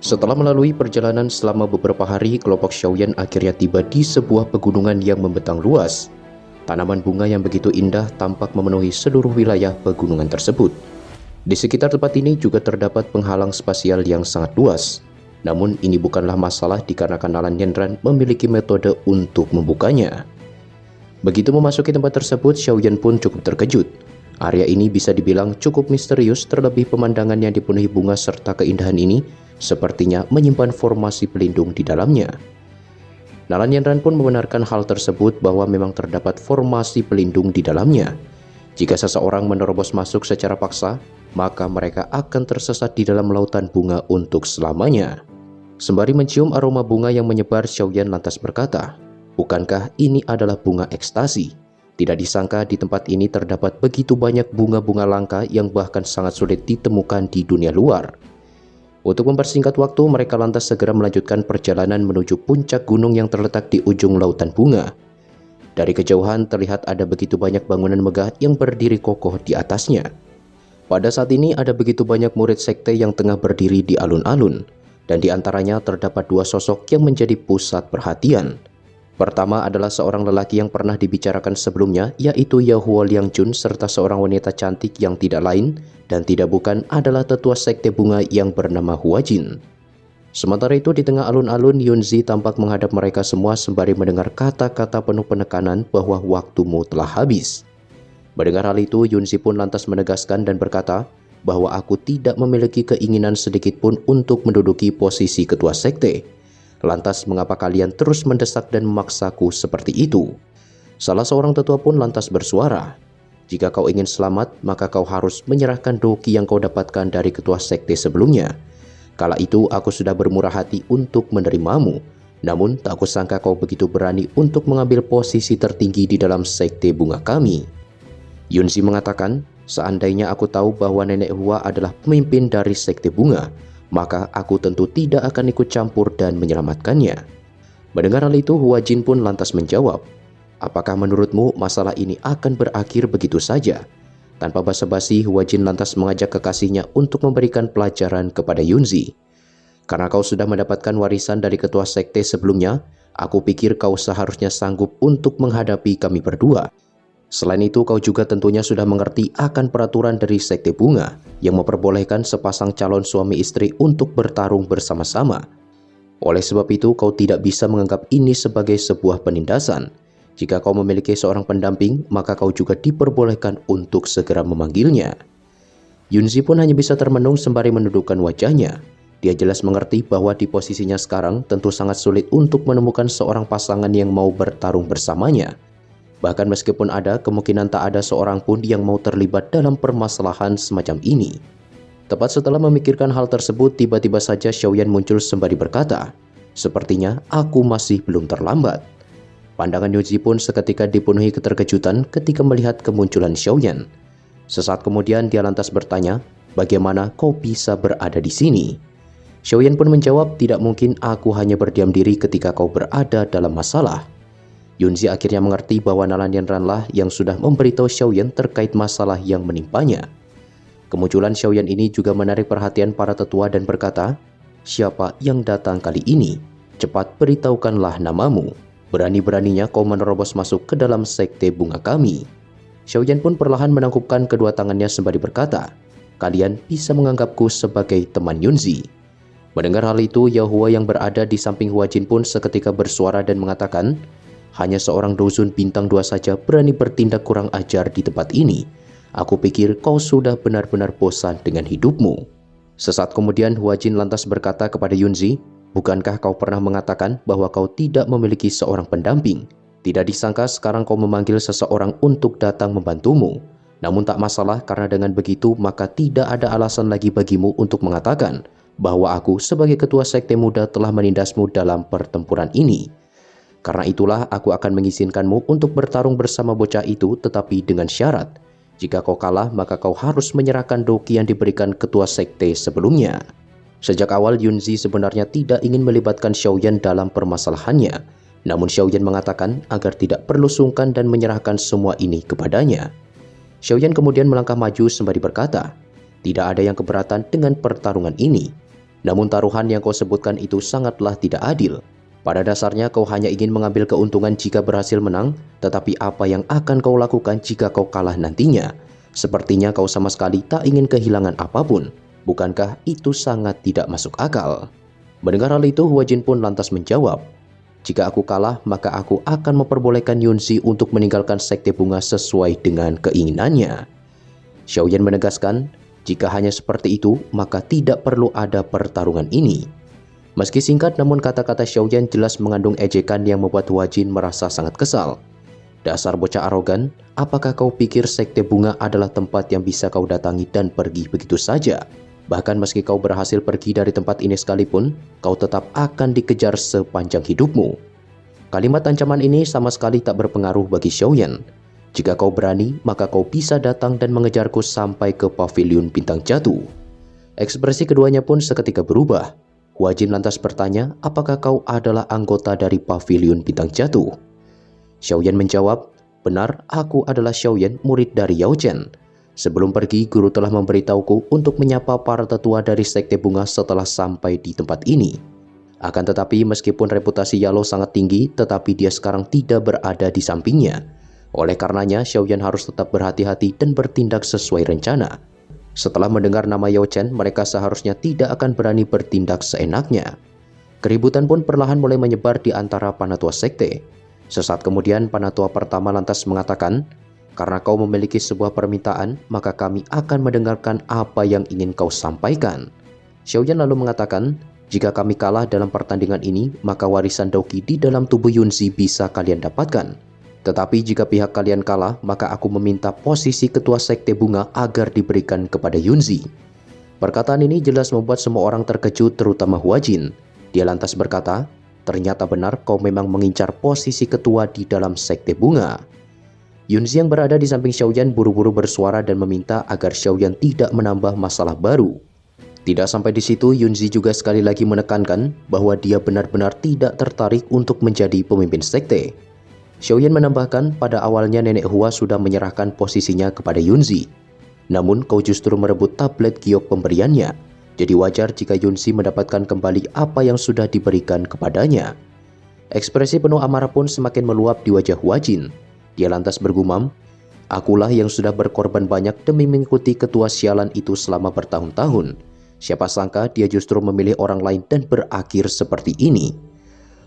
Setelah melalui perjalanan selama beberapa hari, kelompok Xiaoyan akhirnya tiba di sebuah pegunungan yang membentang luas. Tanaman bunga yang begitu indah tampak memenuhi seluruh wilayah pegunungan tersebut. Di sekitar tempat ini juga terdapat penghalang spasial yang sangat luas. Namun ini bukanlah masalah dikarenakan Nalan Yanran memiliki metode untuk membukanya. Begitu memasuki tempat tersebut, Xiaoyan pun cukup terkejut. Area ini bisa dibilang cukup misterius, terlebih pemandangan yang dipenuhi bunga serta keindahan ini sepertinya menyimpan formasi pelindung di dalamnya. Nalan Yanran pun membenarkan hal tersebut bahwa memang terdapat formasi pelindung di dalamnya. Jika seseorang menerobos masuk secara paksa, maka mereka akan tersesat di dalam lautan bunga untuk selamanya. Sembari mencium aroma bunga yang menyebar, Xiaoyan lantas berkata, "Bukankah ini adalah bunga ekstasi? Tidak disangka di tempat ini terdapat begitu banyak bunga-bunga langka yang bahkan sangat sulit ditemukan di dunia luar." Untuk mempersingkat waktu, mereka lantas segera melanjutkan perjalanan menuju puncak gunung yang terletak di ujung lautan bunga. Dari kejauhan terlihat ada begitu banyak bangunan megah yang berdiri kokoh di atasnya. Pada saat ini ada begitu banyak murid sekte yang tengah berdiri di alun-alun, dan di antaranya terdapat dua sosok yang menjadi pusat perhatian. Pertama adalah seorang lelaki yang pernah dibicarakan sebelumnya, yaitu Yahua Liangjun, serta seorang wanita cantik yang tidak lain dan tidak bukan adalah tetua sekte bunga yang bernama Huajin. Sementara itu di tengah alun-alun, Yunzi tampak menghadap mereka semua sembari mendengar kata-kata penuh penekanan bahwa waktumu telah habis. Mendengar hal itu, Yunzi pun lantas menegaskan dan berkata bahwa aku tidak memiliki keinginan sedikit pun untuk menduduki posisi ketua sekte. Lantas mengapa kalian terus mendesak dan memaksaku seperti itu? Salah seorang tetua pun lantas bersuara, "Jika kau ingin selamat, maka kau harus menyerahkan doki yang kau dapatkan dari ketua sekte sebelumnya. Kala itu aku sudah bermurah hati untuk menerimamu, namun tak kusangka kau begitu berani untuk mengambil posisi tertinggi di dalam sekte bunga kami." Yunzi mengatakan, "Seandainya aku tahu bahwa Nenek Hua adalah pemimpin dari sekte bunga, maka aku tentu tidak akan ikut campur dan menyelamatkannya." Mendengar hal itu, Huajin pun lantas menjawab, "Apakah menurutmu masalah ini akan berakhir begitu saja?" Tanpa basa-basi, Huajin lantas mengajak kekasihnya untuk memberikan pelajaran kepada Yunzi. "Karena kau sudah mendapatkan warisan dari ketua sekte sebelumnya, aku pikir kau seharusnya sanggup untuk menghadapi kami berdua. Selain itu, kau juga tentunya sudah mengerti akan peraturan dari sekte bunga yang memperbolehkan sepasang calon suami istri untuk bertarung bersama-sama. Oleh sebab itu, kau tidak bisa menganggap ini sebagai sebuah penindasan. Jika kau memiliki seorang pendamping, maka kau juga diperbolehkan untuk segera memanggilnya." Yunzi pun hanya bisa termenung sembari menundukkan wajahnya. Dia jelas mengerti bahwa di posisinya sekarang tentu sangat sulit untuk menemukan seorang pasangan yang mau bertarung bersamanya. Bahkan meskipun ada, kemungkinan tak ada seorang pun yang mau terlibat dalam permasalahan semacam ini. Tepat setelah memikirkan hal tersebut, tiba-tiba saja Xiaoyan muncul sembari berkata, "Sepertinya aku masih belum terlambat." Pandangan Yunzi pun seketika dipenuhi keterkejutan ketika melihat kemunculan Xiaoyan. Sesaat kemudian dia lantas bertanya, "Bagaimana kau bisa berada di sini?" Xiaoyan pun menjawab, "Tidak mungkin aku hanya berdiam diri ketika kau berada dalam masalah." Yunzi akhirnya mengerti bahwa Nalan Yanranlah yang sudah memberitahu Xiaoyan terkait masalah yang menimpanya. Kemunculan Xiaoyan ini juga menarik perhatian para tetua dan berkata, "Siapa yang datang kali ini? Cepat beritahukanlah namamu. Berani-beraninya kau menerobos masuk ke dalam sekte bunga kami." Xiaoyan pun perlahan menangkupkan kedua tangannya sembari berkata, "Kalian bisa menganggapku sebagai teman Yunzi." Mendengar hal itu, Yahua yang berada di samping Huajin pun seketika bersuara dan mengatakan, "Hanya seorang dozun bintang 2 saja berani bertindak kurang ajar di tempat ini. Aku pikir kau sudah benar-benar bosan dengan hidupmu." Sesaat kemudian Huajin lantas berkata kepada Yunzi, "Bukankah kau pernah mengatakan bahwa kau tidak memiliki seorang pendamping? Tidak disangka sekarang kau memanggil seseorang untuk datang membantumu. Namun tak masalah, karena dengan begitu maka tidak ada alasan lagi bagimu untuk mengatakan bahwa aku sebagai ketua sekte muda telah menindasmu dalam pertempuran ini. Karena itulah aku akan mengizinkanmu untuk bertarung bersama bocah itu, tetapi dengan syarat. Jika kau kalah, maka kau harus menyerahkan doki yang diberikan ketua sekte sebelumnya." Sejak awal Yunzi sebenarnya tidak ingin melibatkan Xiaoyan dalam permasalahannya. Namun Xiaoyan mengatakan agar tidak perlu sungkan dan menyerahkan semua ini kepadanya. Xiaoyan kemudian melangkah maju sembari berkata, "Tidak ada yang keberatan dengan pertarungan ini. Namun taruhan yang kau sebutkan itu sangatlah tidak adil. Pada dasarnya kau hanya ingin mengambil keuntungan jika berhasil menang, tetapi apa yang akan kau lakukan jika kau kalah nantinya? Sepertinya kau sama sekali tak ingin kehilangan apapun. Bukankah itu sangat tidak masuk akal? Mendengar hal itu, Huajin pun lantas menjawab, "Jika aku kalah, maka aku akan memperbolehkan Yunzi untuk meninggalkan Sekte Bunga sesuai dengan keinginannya." Xiaoyan menegaskan, jika hanya seperti itu, maka tidak perlu ada pertarungan ini. Meski singkat, namun kata-kata Xiaoyan jelas mengandung ejekan yang membuat Huajin merasa sangat kesal. "Dasar bocah arogan, apakah kau pikir Sekte Bunga adalah tempat yang bisa kau datangi dan pergi begitu saja? Bahkan meski kau berhasil pergi dari tempat ini sekalipun, kau tetap akan dikejar sepanjang hidupmu." Kalimat ancaman ini sama sekali tak berpengaruh bagi Xiaoyan. "Jika kau berani, maka kau bisa datang dan mengejarku sampai ke pavilion bintang jatuh." Ekspresi keduanya pun seketika berubah. Huajin lantas bertanya, "Apakah kau adalah anggota dari pavilion bintang jatuh?" Xiaoyan menjawab, "Benar, aku adalah Xiaoyan, murid dari Yao Chen. Sebelum pergi, guru telah memberitahuku untuk menyapa para tetua dari Sekte Bunga setelah sampai di tempat ini. Akan tetapi meskipun reputasi Yalo sangat tinggi, tetapi dia sekarang tidak berada di sampingnya. Oleh karenanya, Xiaoyan harus tetap berhati-hati dan bertindak sesuai rencana. Setelah mendengar nama Yao Chen, mereka seharusnya tidak akan berani bertindak seenaknya." Keributan pun perlahan mulai menyebar di antara panatua sekte. Sesaat kemudian, panatua pertama lantas mengatakan, "Karena kau memiliki sebuah permintaan, maka kami akan mendengarkan apa yang ingin kau sampaikan." Xiaoyan lalu mengatakan, "Jika kami kalah dalam pertandingan ini, maka warisan Daoqi di dalam tubuh Yunzi bisa kalian dapatkan. Tetapi jika pihak kalian kalah, maka aku meminta posisi ketua Sekte Bunga agar diberikan kepada Yunzi." Perkataan ini jelas membuat semua orang terkejut, terutama Huajin. Dia lantas berkata, "Ternyata benar kau memang mengincar posisi ketua di dalam Sekte Bunga." Yunzi yang berada di samping Xiaoyan buru-buru bersuara dan meminta agar Xiaoyan tidak menambah masalah baru. Tidak sampai di situ, Yunzi juga sekali lagi menekankan bahwa dia benar-benar tidak tertarik untuk menjadi pemimpin sekte. Xiaoyan menambahkan, "Pada awalnya Nenek Hua sudah menyerahkan posisinya kepada Yunzi. Namun kau justru merebut tablet giok pemberiannya. Jadi wajar jika Yunzi mendapatkan kembali apa yang sudah diberikan kepadanya." Ekspresi penuh amarah pun semakin meluap di wajah Huajin. Dia lantas bergumam, "Akulah yang sudah berkorban banyak demi mengikuti ketua sialan itu selama bertahun-tahun. Siapa sangka dia justru memilih orang lain dan berakhir seperti ini."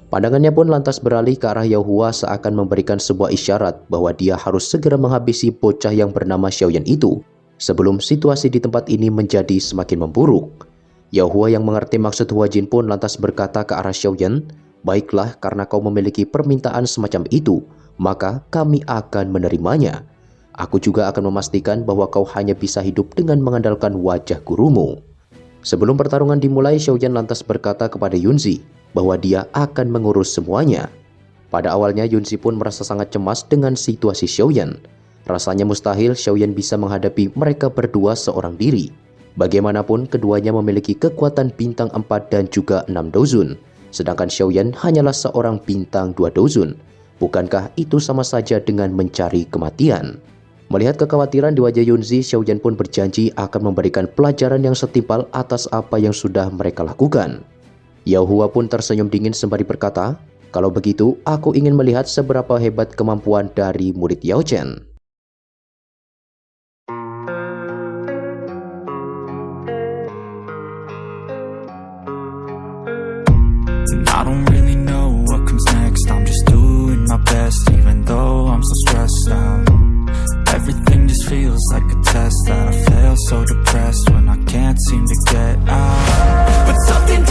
Pandangannya pun lantas beralih ke arah Yao Hua seakan memberikan sebuah isyarat bahwa dia harus segera menghabisi bocah yang bernama Xiaoyan itu sebelum situasi di tempat ini menjadi semakin memburuk. Yao Hua yang mengerti maksud Huajin pun lantas berkata ke arah Xiaoyan, "Baiklah, karena kau memiliki permintaan semacam itu, maka kami akan menerimanya. Aku juga akan memastikan bahwa kau hanya bisa hidup dengan mengandalkan wajah gurumu." Sebelum pertarungan dimulai, Xiaoyan lantas berkata kepada Yunzi bahwa dia akan mengurus semuanya. Pada awalnya Yunzi pun merasa sangat cemas dengan situasi Xiaoyan. Rasanya mustahil Xiaoyan bisa menghadapi mereka berdua seorang diri. Bagaimanapun keduanya memiliki kekuatan bintang 4 dan juga 6 dozun, sedangkan Xiaoyan hanyalah seorang bintang 2 dozun. Bukankah itu sama saja dengan mencari kematian? Melihat kekhawatiran di wajah Yunzi, Xiaoyan pun berjanji akan memberikan pelajaran yang setimpal atas apa yang sudah mereka lakukan. Yao Hua pun tersenyum dingin sembari berkata, "Kalau begitu, aku ingin melihat seberapa hebat kemampuan dari murid Yao Chen." I don't really know what comes next. I'm just doing my best, even though I'm so stressed out. Everything just feels like a test that I fail, so depressed when I can't seem to get out. But something